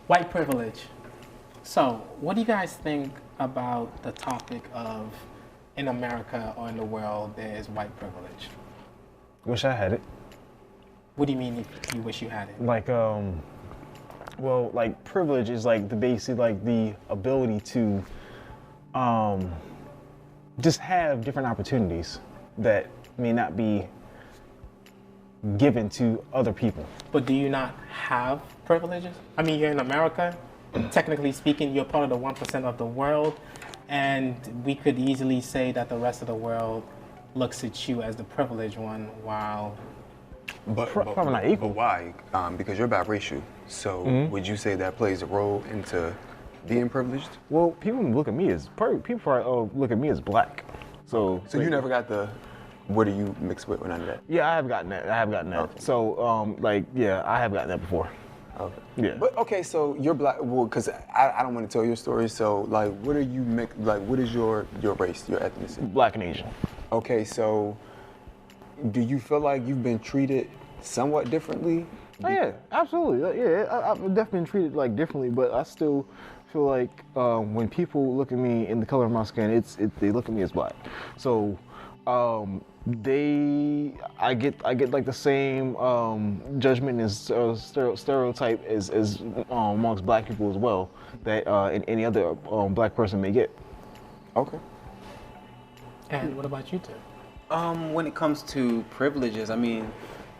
White privilege. So, what do you guys think about the topic of in America or in the world there is white privilege? Wish I had it. What do you mean if you wish you had it? Like, well, like privilege is like the basic, like the ability to just have different opportunities that may not be given to other people. But do you not have privileges? I mean, you're in America. Technically speaking, you're part of the 1% of the world. And we could easily say that the rest of the world looks at you as the privileged one, while Probably not equal. But why? Because you're biracial. So would you say that plays a role into being privileged? Well, people look at me as look at me as black. So You never got the, what are you mixed with or none of that? Yeah, I have gotten that. Okay. So I have gotten that before. Okay. Yeah. But okay, so you're black. Well, because I don't want to tell your story. So like, what are you like? What is your race, your ethnicity? Black and Asian. Okay, so do you feel like you've been treated somewhat differently? Oh yeah, absolutely. Yeah, I've definitely been treated like differently, but I still feel like when people look at me in the color of my skin, they look at me as black. So I get like the same judgment as stereotype as amongst black people as well that any other black person may get. Okay. and what about you two? When it comes to privileges, I mean,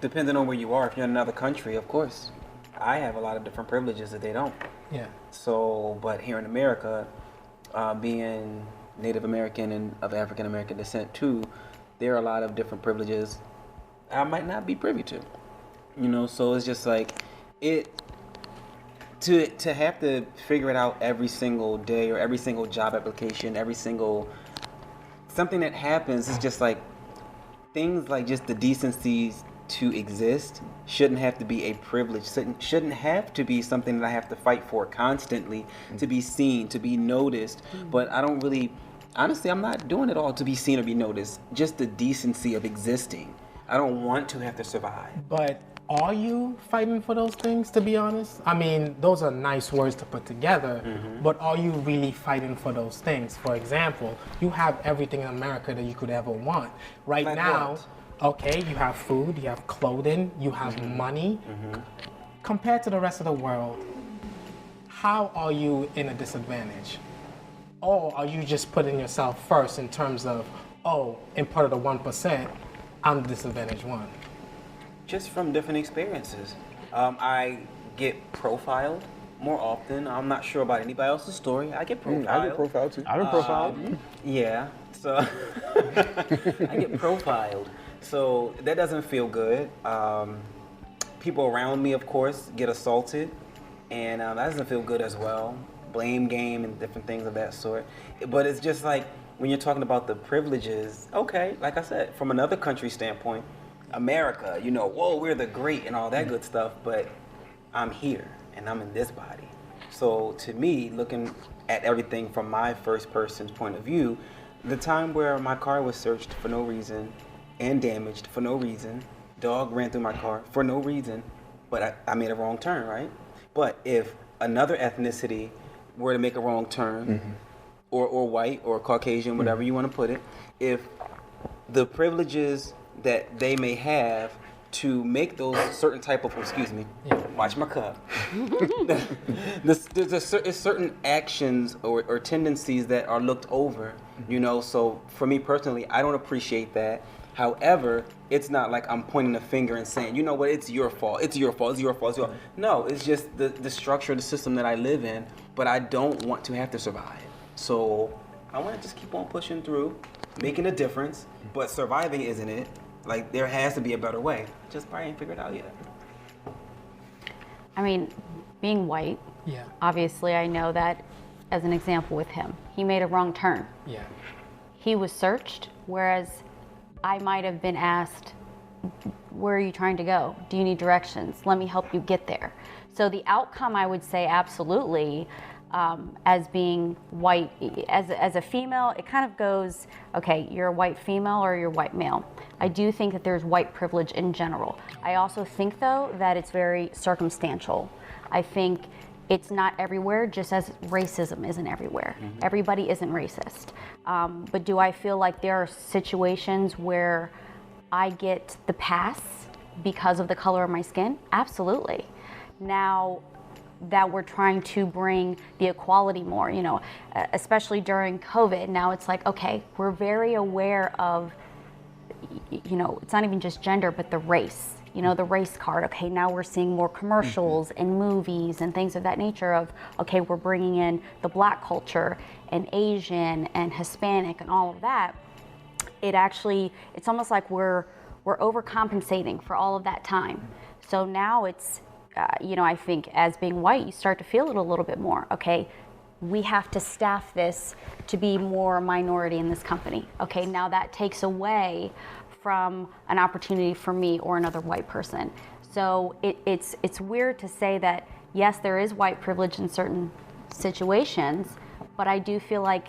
depending on where you are, if you're in another country, of course, I have a lot of different privileges that they don't. Yeah. So, but here in America, being Native American and of African American descent too, there are a lot of different privileges I might not be privy to. You know, so it's just like to have to figure it out every single day or every single job application, every single something that happens is just like things like just the decencies to exist shouldn't have to be a privilege, shouldn't have to be something that I have to fight for constantly to be seen, to be noticed. But I don't really, honestly, I'm not doing it all to be seen or be noticed, just the decency of existing. I don't want to have to survive. But are you fighting for those things, to be honest? I mean, those are nice words to put together, but are you really fighting for those things? For example, you have everything in America that you could ever want. Right Like now, what? okay, you have food, you have clothing, you have money. Compared to the rest of the world, how are you in a disadvantage? Or are you just putting yourself first in terms of, oh, in part of the 1%, I'm the disadvantaged one? Just from different experiences. I get profiled more often. I'm not sure about anybody else's story. I get profiled. I get profiled too. I've been profiled. Yeah, so I get profiled. So that doesn't feel good. People around me, of course, get assaulted, and that doesn't feel good as well. Blame game and different things of that sort. But it's just like when you're talking about the privileges, okay, like I said, from another country standpoint, America, you know, whoa, we're the great and all that good stuff, but I'm here and I'm in this body. So to me, looking at everything from my first person's point of view, the time where my car was searched for no reason and damaged for no reason, dog ran through my car for no reason, but I made a wrong turn, right? But if another ethnicity were to make a wrong turn, or white or Caucasian, whatever you want to put it, if the privileges that they may have to make those certain type of, watch my cup. There's certain actions or tendencies that are looked over, you know, so for me personally, I don't appreciate that. However, it's not like I'm pointing a finger and saying, you know what, it's your fault, it's your fault, it's your fault, it's your fault. No, it's just the structure, the system that I live in, but I don't want to have to survive. So I want to just keep on pushing through, making a difference, but surviving isn't it. Like, there has to be a better way. Just probably ain't figured out yet. I mean, being white, Yeah. obviously I know that as an example with him. He made a wrong turn. Yeah. He was searched, whereas I might have been asked, where are you trying to go? Do you need directions? Let me help you get there. So the outcome, I would say absolutely, as being white, as a female, it kind of goes, okay, you're a white female or you're a white male. I do think that there's white privilege in general. I also think, though, that it's very circumstantial. I think It's not everywhere, just as racism isn't everywhere. Everybody isn't racist. But do I feel like there are situations where I get the pass because of the color of my skin? Absolutely. Now that we're trying to bring the equality more, especially during COVID, now it's like, okay, we're very aware of, it's not even just gender, but the race. The race card. Okay, now we're seeing more commercials and movies and things of that nature of, okay, we're bringing in the Black culture and Asian and Hispanic and all of that. It's almost like we're overcompensating for all of that time. So now it's, I think as being white, you start to feel it a little bit more. Okay, we have to staff this to be more minority in this company. Okay, now that takes away from an opportunity for me or another white person. So it's weird to say that, yes, there is white privilege in certain situations, but I do feel like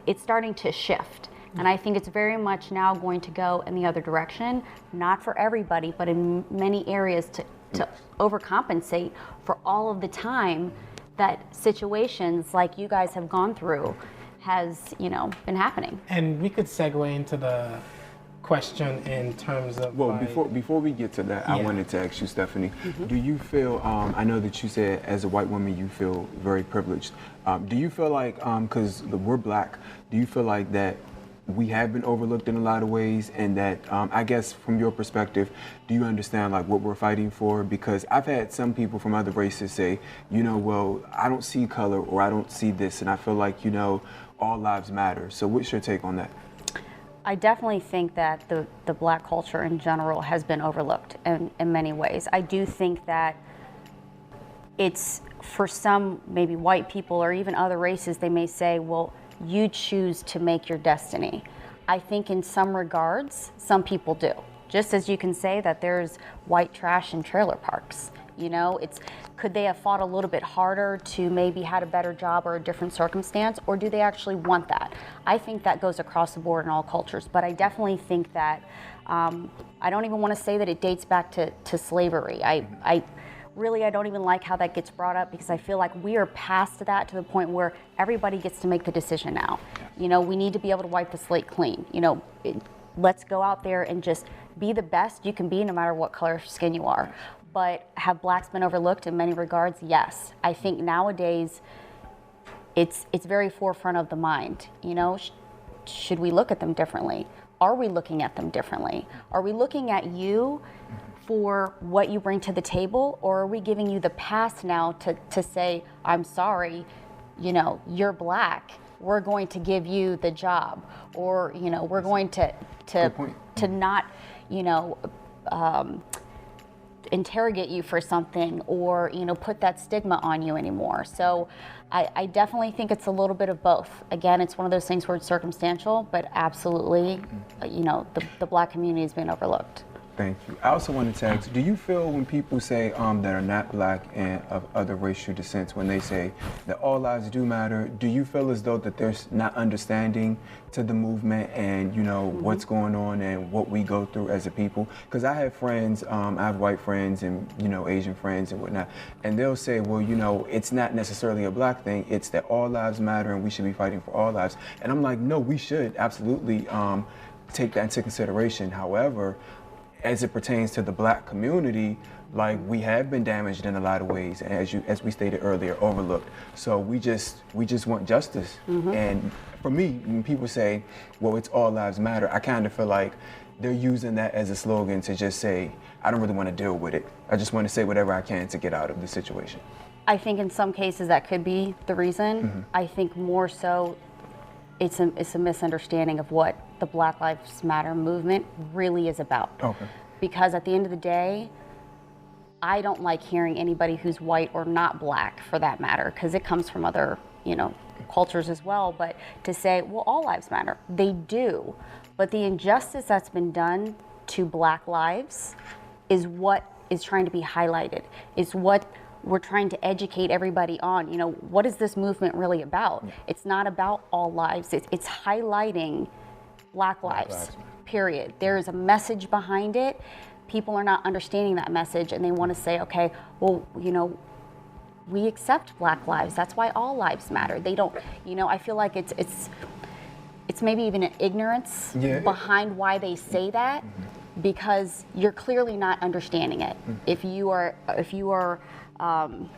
it's starting to shift. And I think it's very much now going to go in the other direction, not for everybody, but in many areas to overcompensate for all of the time that situations like you guys have gone through has, been happening. And we could segue into the question in terms of before we get to that, I wanted to ask you, Stephanie, do you feel, I know that you said as a white woman you feel very privileged, do you feel like, because we're Black, do you feel like that we have been overlooked in a lot of ways, and that I guess from your perspective, do you understand like what we're fighting for? Because I've had some people from other races say, well, I don't see color or I don't see this, and I feel like, all lives matter. So what's your take on that? I definitely think that the Black culture in general has been overlooked in many ways. I do think that it's, for some maybe white people or even other races, they may say, well, you choose to make your destiny. I think in some regards, some people do. Just as you can say that there's white trash in trailer parks. Could they have fought a little bit harder to maybe had a better job or a different circumstance, or do they actually want that? I think that goes across the board in all cultures, but I definitely think that, I don't even want to say that it dates back to slavery. I don't even like how that gets brought up, because I feel like we are past that to the point where everybody gets to make the decision now. We need to be able to wipe the slate clean. Let's go out there and just be the best you can be no matter what color skin you are. But have Blacks been overlooked in many regards? Yes. I think nowadays it's very forefront of the mind. Should we look at them differently? Are we looking at them differently? Are we looking at you for what you bring to the table, or are we giving you the pass now to say, I'm sorry, you're Black, we're going to give you the job, or we're going to not interrogate you for something, or put that stigma on you anymore. So I definitely think it's a little bit of both. Again, it's one of those things where it's circumstantial, but absolutely, the Black community has been overlooked. Thank you. I also wanted to ask, do you feel when people say that are not Black and of other racial descents, when they say that all lives do matter, do you feel as though that there's not understanding to the movement and what's going on and what we go through as a people? Because I have friends, I have white friends and Asian friends and whatnot, and they'll say, well, it's not necessarily a Black thing, it's that all lives matter and we should be fighting for all lives. And I'm like, no, we should absolutely take that into consideration. However, as it pertains to the Black community, like, we have been damaged in a lot of ways, as we stated earlier, overlooked. So we just want justice. And for me, when people say, well, it's all lives matter, I kind of feel like they're using that as a slogan to just say, I don't really want to deal with it. I just want to say whatever I can to get out of the situation. I think in some cases that could be the reason. I think more so it's a misunderstanding of what the Black Lives Matter movement really is about. Okay. Because at the end of the day, I don't like hearing anybody who's white or not Black, for that matter, because it comes from other, cultures as well. But to say, well, all lives matter, they do. But the injustice that's been done to Black lives is what is trying to be highlighted, is what we're trying to educate everybody on. What is this movement really about? It's not about all lives. It's highlighting Black lives, period. There is a message behind it. People are not understanding that message, and they want to say, okay, well, we accept Black lives. That's why all lives matter. They don't, I feel like it's maybe even an ignorance Yeah. behind why they say that, because you're clearly not understanding it. If you are an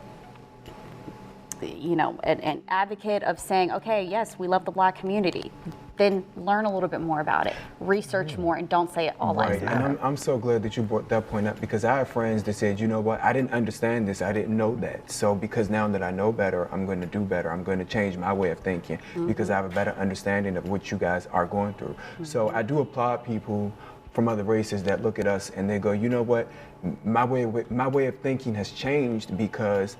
advocate of saying, okay, yes, we love the Black community, then learn a little bit more about it, research more, and don't say all lives Right, matter. and I'm so glad that you brought that point up, because I have friends that said, you know what, I didn't understand this, I didn't know that. So because now that I know better, I'm going to do better. I'm going to change my way of thinking because I have a better understanding of what you guys are going through. So I do applaud people from other races that look at us and they go, you know what, my way of thinking has changed because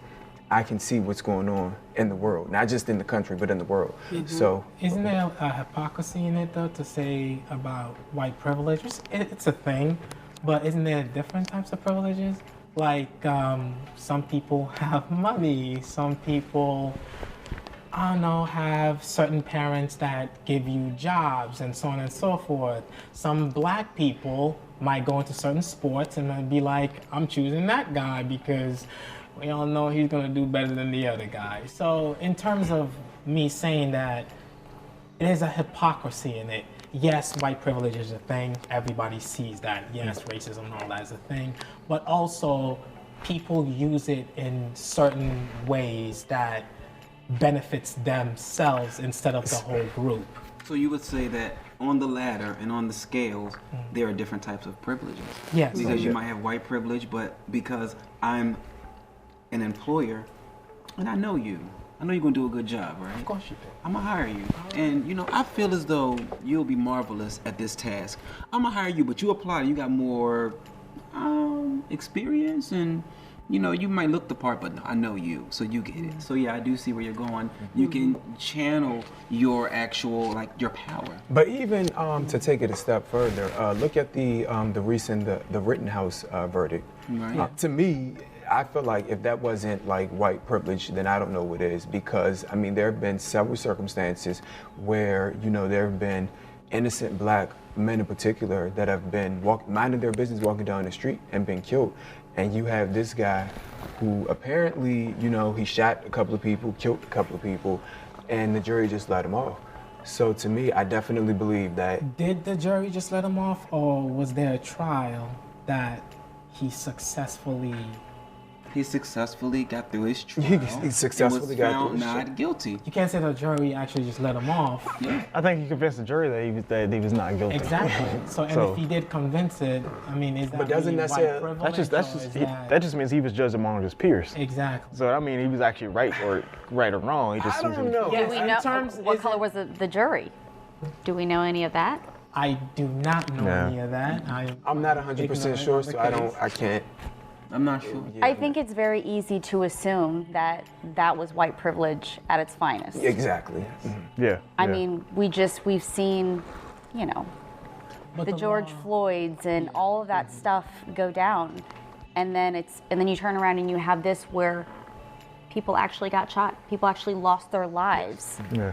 I can see what's going on in the world, not just in the country, but in the world. So Isn't there a hypocrisy in it though to say about white privilege? It's a thing, but isn't there different types of privileges? Like some people have money, some people, I don't know, have certain parents that give you jobs and so on and so forth. Some Black people might go into certain sports and might be like, I'm choosing that guy because we all know he's gonna do better than the other guy. So in terms of me saying that, it is a hypocrisy in it. Yes, white privilege is a thing. Everybody sees that. Yes, racism and all that is a thing. But also, people use it in certain ways that benefits themselves instead of the whole group. So you would say that on the ladder and on the scales, there are different types of privileges. Yes. Because you might have white privilege, but because I'm an employer and I know you're gonna do a good job, right? Of course you do. I'm gonna hire you. And I feel as though you'll be marvelous at this task. I'm gonna hire you, but you apply, you got more experience, and you might look the part, but I know you, so you get it. So yeah, I do see where you're going. You can channel your actual, your power. But even to take it a step further, look at the recent the Rittenhouse verdict. Right. To me, I feel like if that wasn't white privilege, then I don't know what is, because there have been several circumstances where there have been innocent Black men in particular that have been minding their business, walking down the street and been killed. And you have this guy who apparently, he shot a couple of people, killed a couple of people, and the jury just let him off. So to me, I definitely believe that. Did the jury just let him off, or was there a trial that he successfully got through his trial. He successfully and got was through his found trial. not guilty. You can't say the jury actually just let him off. I think he convinced the jury that he was not guilty. Exactly. So, and if he did convince it, is that But doesn't really that white say- privilege? That just means he was judged among his peers. Exactly. So he was actually right or wrong. He just I don't know. Yes, Do we in know terms- what is color it- was the jury? Do we know any of that? I do not know Yeah. any of that. I'm not 100% sure, so I can't. I'm not sure. I think it's very easy to assume that was white privilege at its finest. Exactly. Yeah. I mean, we've seen, But the George law- Floyds and all of that stuff go down, and then you turn around and you have this where people actually got shot, people actually lost their lives. Yeah.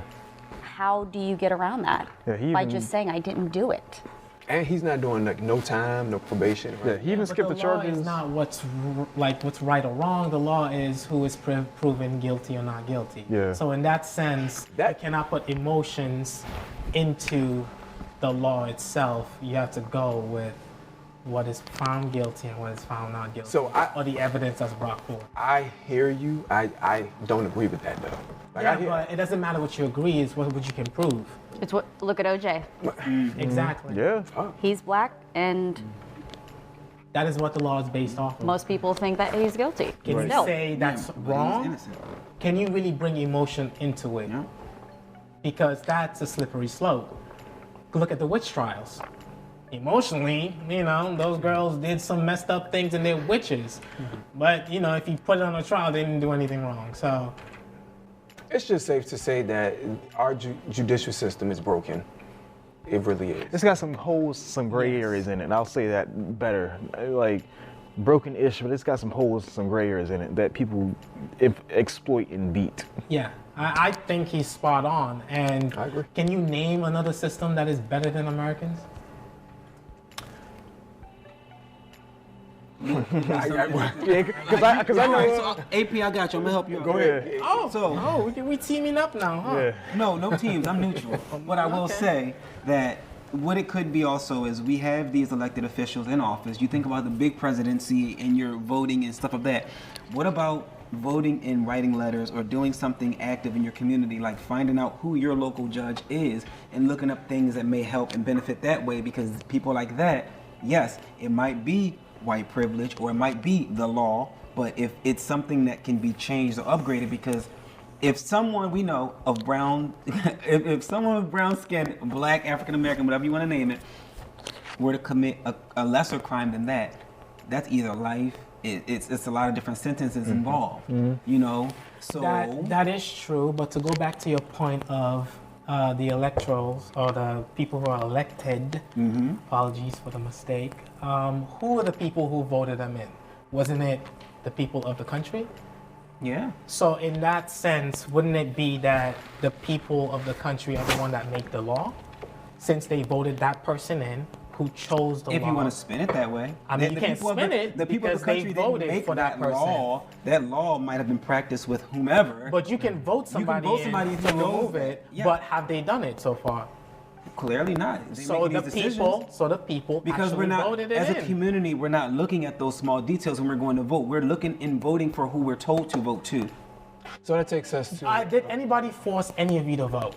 How do you get around that? Yeah, he By even- just saying I didn't do it. And he's not doing no time, no probation. Yeah, Right? he even But skipped the law charges. is not what's right or wrong. The law is who is proven guilty or not guilty. Yeah. So in that sense, you cannot put emotions into the law itself. You have to go with what is found guilty and what is found not guilty. So or the evidence that's brought forth. I hear you. I don't agree with that though. Yeah, but it doesn't matter what you agree. It's what you can prove. It's what. Look at OJ. Exactly. Yeah. He's Black, and That is what the law is based off of. most people think that he's guilty. Can you Still. say that's But he's wrong? innocent. Can you really bring emotion into it? Yeah. Because that's a slippery slope. Look at the witch trials. Emotionally, those girls did some messed up things and they're witches. But, if you put it on a trial, they didn't do anything wrong. So, It's just safe to say that our judicial system is broken. It really is. It's got some holes, some gray areas in it. And I'll say that better. Broken-ish, but it's got some holes, some gray areas in it that people exploit and beat. yeah, I think he's spot on. And I agree. can you name another system that is better than Americans? Because I know. Alright, so, AP, I got you. I'm gonna help you out. Go ahead. We teaming up now, huh? Yeah. No teams. I'm neutral. What I will say that what it could be also is we have these elected officials in office. You think about the big presidency and you're voting and stuff like that. What about voting and writing letters or doing something active in your community, like finding out who your local judge is and looking up things that may help and benefit that way? Because people like that, yes, it might be white privilege or it might be the law, but if it's something that can be changed or upgraded, because if someone we know of brown, if someone with brown skin, black, African American, whatever you want to name it, were to commit a lesser crime than that, that's either life. It's a lot of different sentences involved. You know, so That is true, but to go back to your point of the electorals or the people who are elected, apologies for the mistake, who are the people who voted them in? Wasn't it the people of the country? yeah. So in that sense, wouldn't it be that the people of the country are the one that make the law, since they voted that person in who chose the law? If you want to spin it that way, I mean, you can't spin it The people of because the they country didn't voted make for that person. law. That law might have been practiced with whomever. But you can vote somebody, vote somebody in if to you know remove that. it, Yeah. but have they done it so far? Clearly not. They So making the these decisions. people Because actually we're not, voted it as in. a community, we're not looking at those small details when we're going to vote. We're looking in voting for who we're told to vote to. So that takes us to. Did anybody force any of you to vote?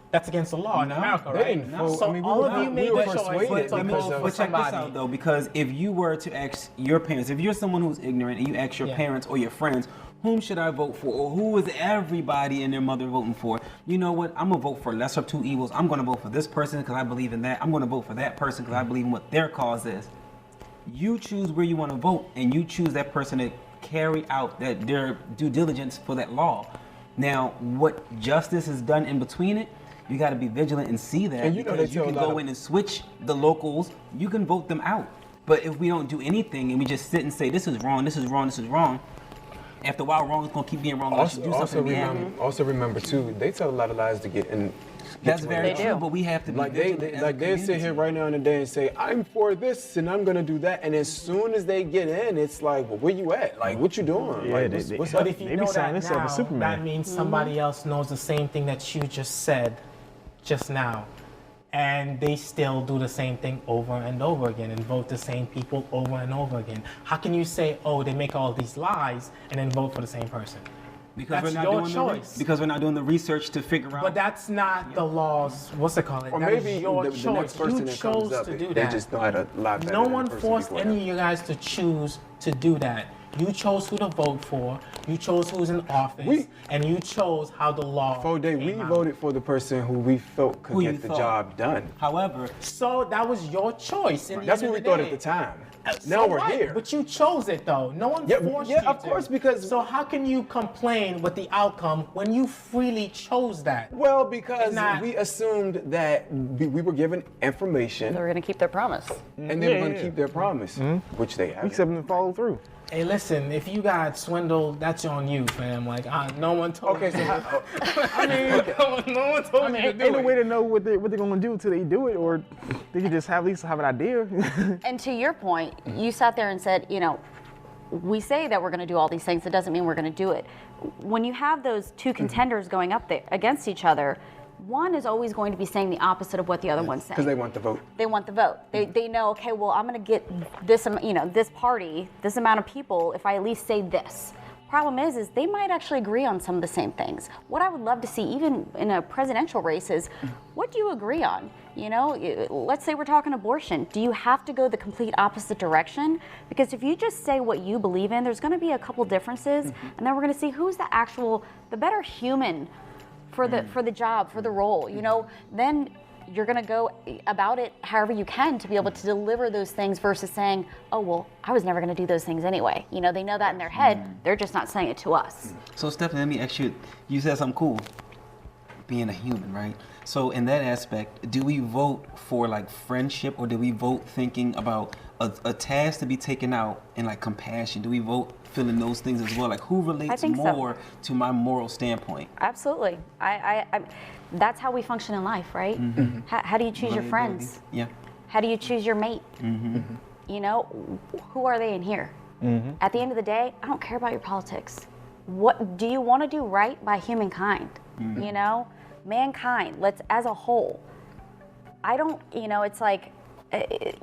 That's against the law in No, America, they right? didn't vote. So I mean, we all were of you not- made we were the choice persuaded to because vote of- for But check this somebody. out though, because if you were to ask your parents, if you're someone who's ignorant and you ask your Yeah. parents or your friends, whom should I vote for, or who is everybody and their mother voting for? You know what? I'm gonna vote for lesser of two evils. I'm gonna vote for this person because I believe in that. I'm gonna vote for that person because I believe in what their cause is. You choose where you want to vote, and you choose that person to carry out their due diligence for that law. Now, what justice is done in between it, you got to be vigilant and see that, And you know because they you tell can a lot go of- in and switch the locals. You can vote them out. But if we don't do anything and we just sit and say this is wrong, this is wrong, this is wrong, after a while, wrong is going to keep being wrong. Unless you do something to be happy. Also remember too, they tell a lot of lies to get in. That's to very where they true, do. but we have to be Like vigilant they as a like they sit community. here right now in the day and say I'm for this and I'm gonna do that, and as soon as they get in, it's like, well, where you at? Like, what you doing? Yeah, like, they- what's But up? if you They be know signing that themselves now, as Superman. that means somebody else knows the same thing that you just said just now. And they still do the same thing over and over again and vote the same people over and over again. How can you say, oh, they make all these lies and then vote for the same person? Because That's we're not your doing choice. because we're not doing the research to figure out. But that's not the laws. What's it called? Or That is maybe your the choice. next person You that chose comes up, to do they that. just know how to lie better No than the one person forced before any them. of you guys to choose to do that. You chose who to vote for. You chose who's in office, and you chose how the law. Foday, we came out. voted for the person who we felt could Who you get the thought. job done. However, So that was your choice. In the That's end what of we thought day. at the time. So Now we're what? here. But you chose it though. No one Yeah, forced yeah, you of to. course, because- So how can you complain with the outcome when you freely chose that? Well, because It's not- we assumed that we were given information They're going to keep their promise. and they were Yeah, going to yeah. keep their promise, which they haven't. Except them to follow through. Hey, listen. If you got swindled, that's on you, fam. Like, no one told. Okay, so me. how, no one told me to do Ain't no it. way to know what they're gonna do till they do it, or they can just have at least have an idea. And to your point, you sat there and said, you know, we say that we're going to do all these things. It doesn't mean we're going to do it. When you have those two contenders going up there against each other, one is always going to be saying the opposite of what the other one's saying. because they want the vote. They want the vote. They know, okay, well, I'm going to get this, this party, this amount of people if I at least say this. Problem is they might actually agree on some of the same things. What I would love to see, even in a presidential race, is what do you agree on? You know, let's say we're talking abortion. Do you have to go the complete opposite direction? Because if you just say what you believe in, there's going to be a couple differences, and then we're going to see who's the better human for the job, for the role. You know, then you're going to go about it however you can to be able to deliver those things versus saying, oh, well, I was never going to do those things anyway. You know, they know that in their head. They're just not saying it to us. so Stephanie, let me ask you. You said something cool. Being a human, right? So in that aspect, do we vote for like friendship, or do we vote thinking about a task to be taken out and like compassion? Do we vote feeling those things as well? Like who relates think so. more to my moral standpoint? Absolutely. I that's how we function in life, right? How do you choose your friends? Yeah. How do you choose your mate? You know, who are they in here? At the end of the day, I don't care about your politics. What do you want to do right by humankind? You know, mankind. Let's as a whole. I don't. You know, it's like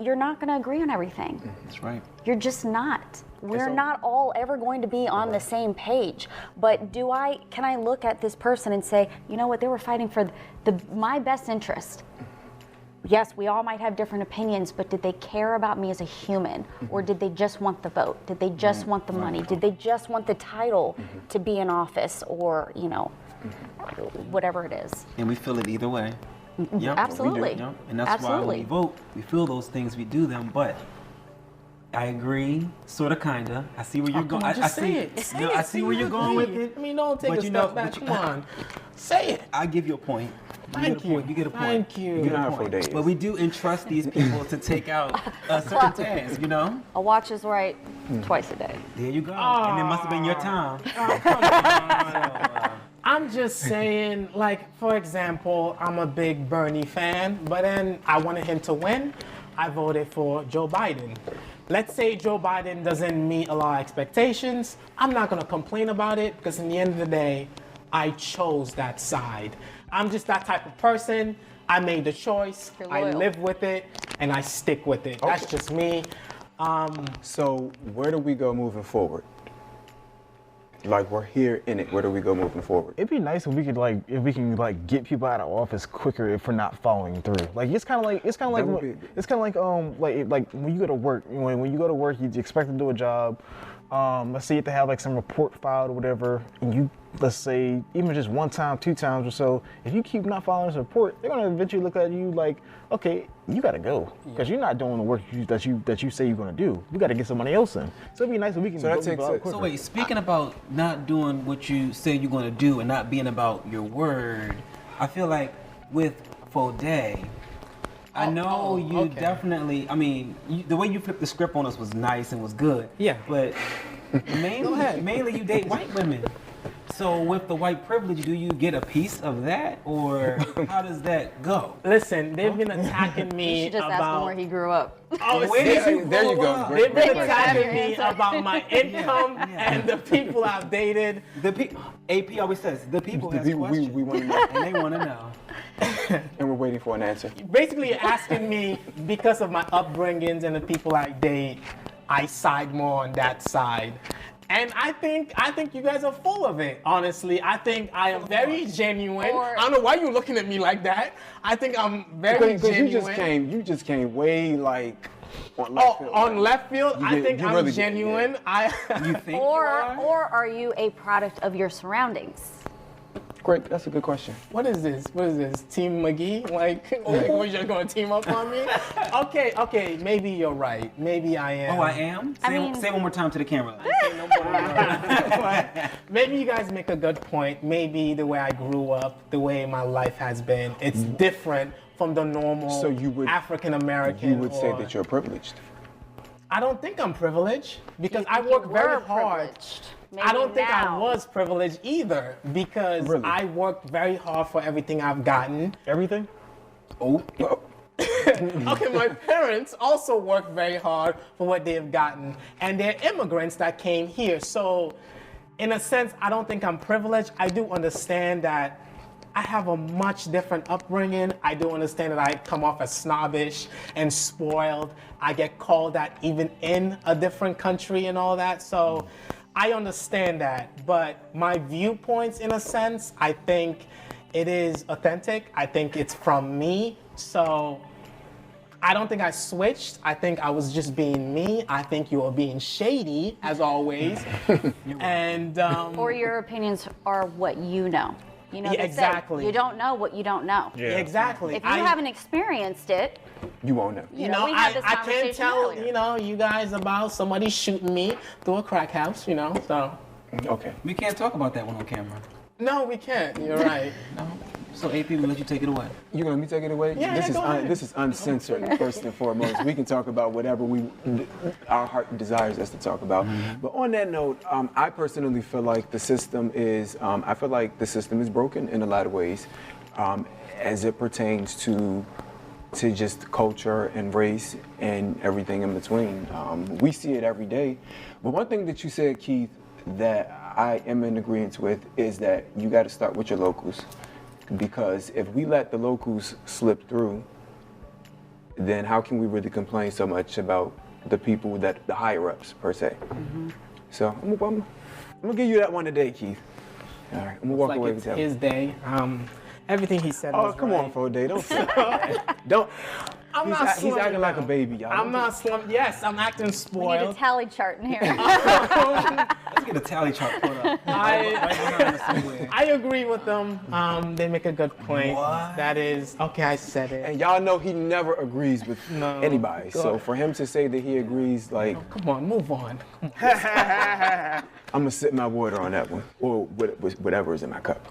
you're not going to agree on everything. That's right. You're just not. We're not all ever going to be on the same page. But can I look at this person and say, you know what, they were fighting for my best interest. Yes, we all might have different opinions, but did they care about me as a human? Or did they just want the vote? Did they just want the money? Did they just want the title to be in office or, you know, whatever it is? And we feel it either way. Yep. Absolutely. Yep. And that's Absolutely. why when we vote, we feel those things, we do them, but I agree, sort of, kind of. I see where you're going. I see. I see where you're going with it. I mean, don't take But a you know- step back. but you- Come on. Say it. I give you a point. Thank you. You get a point. Thank you. You get a Not for point. days. But we do entrust these people to take out a certain task, you know? A watch is right twice a day. There you go. And it must have been your time. I'm just saying, like, for example, I'm a big Bernie fan, but then I wanted him to win. I voted for Joe Biden. Let's say Joe Biden doesn't meet a lot of expectations. I'm not going to complain about it because in the end of the day, I chose that side. I'm just that type of person. I made the choice. You're I loyal. live with it and I stick with it. That's just me. So where do we go moving forward? Like we're here in it. Where do we go moving forward? It'd be nice if we can get people out of office quicker if we're not following through. Like it's kind of like That would be- like when you go to work. When you go to work, you expect to do a job. Let's say you have to have like some report filed or whatever, and you, let's say, even just one time, 2 times or so, if you keep not following this report, they're gonna eventually look at you like, okay, you gotta go because you're not doing the work that you say you're gonna do. We gotta get somebody else in. So it'd be nice if we can. So that vote people takes out it- quicker. So wait, speaking about not doing what you say you're going to do and not being about your word, I feel like with Foday, I know you okay. definitely, I mean, the way you flipped the script on us was nice and was good. Yeah. But mainly you date white women. So with the white privilege, do you get a piece of that or how does that go? Listen, they've been attacking You me should just ask him about. where he grew up. Oh, Where see, did you There you grow go. up? Great they've been Great attacking question. me about my income and the people I've dated. AP always says, the people The ask people questions. we want to know, and they want to know. and we're waiting for an answer. Basically, you're asking me because of my upbringings and the people I date, I side more on that side. And I think you guys are full of it, honestly. I think I am very genuine. Or- I don't know why you're looking at me like that. I think I'm very Because genuine. you just came way like on left field. On left field, You I did- think you I'm really did, genuine. You think Or you are? or are you a product of your surroundings? Great, that's a good question. What is this? What is this? Team McGee? Like we're just gonna team up on me? Okay, maybe you're right. Maybe I am. Oh, I am? Say it one more time to the camera. Maybe you guys make a good point. Maybe the way I grew up, the way my life has been, it's different from the normal So you would- African American. You would say that you're privileged. I don't think I'm privileged because You I think you work very were hard. privileged. I don't Maybe think I now. was privileged either because Really? I worked very hard for everything I've gotten. Everything. Okay, my parents also worked very hard for what they've gotten, and they're immigrants that came here. So, in a sense, I don't think I'm privileged. I do understand that I have a much different upbringing. I do understand that I come off as snobbish and spoiled. I get called that even in a different country and all that. So, I understand that. But my viewpoints, in a sense, I think it is authentic. I think it's from me. So I don't think I switched. I think I was just being me. I think you were being shady, as always. And Or your opinions are what you know. You know, Yeah, they say, exactly. you don't know what you don't know. exactly. If you haven't experienced it, You won't know. you know, we had this I can't conversation tell earlier. you guys about somebody shooting me through a crack house. So Okay. We can't talk about that one on camera. no, we can't. You're right. No. So AP, we'll let you take it away. You gonna let me take it away? Yeah, this yeah, is go ahead. this is uncensored first and foremost. We can talk about whatever our heart desires us to talk about. But on that note, I personally feel like the system is broken in a lot of ways, as it pertains to to just culture and race and everything in between. We see it every day. But one thing that you said, Keith, that I am in agreement with is that you got to start with your locals. Because if we let the locals slip through, then how can we really complain so much about the people that the higher ups per se? So I'm gonna give you that one today, Keith. All right, I'm gonna walk Like away it's with that. his day. Everything he said Oh, was come right. on, Foday, don't say that. Don't. I'm He's, not he's slumming acting like a down. baby, y'all. I'm not slumming. Yes, I'm acting We need a spoiled. tally chart in here. Let's get a tally chart put up. Right behind us somewhere. I agree with them. They make a good point. What? That is okay. I said it. And y'all know he never agrees with No. anybody. Go So ahead. for him to say that he agrees, like, Come on, move on. I'm gonna sip my water on that one, or whatever is in my cup.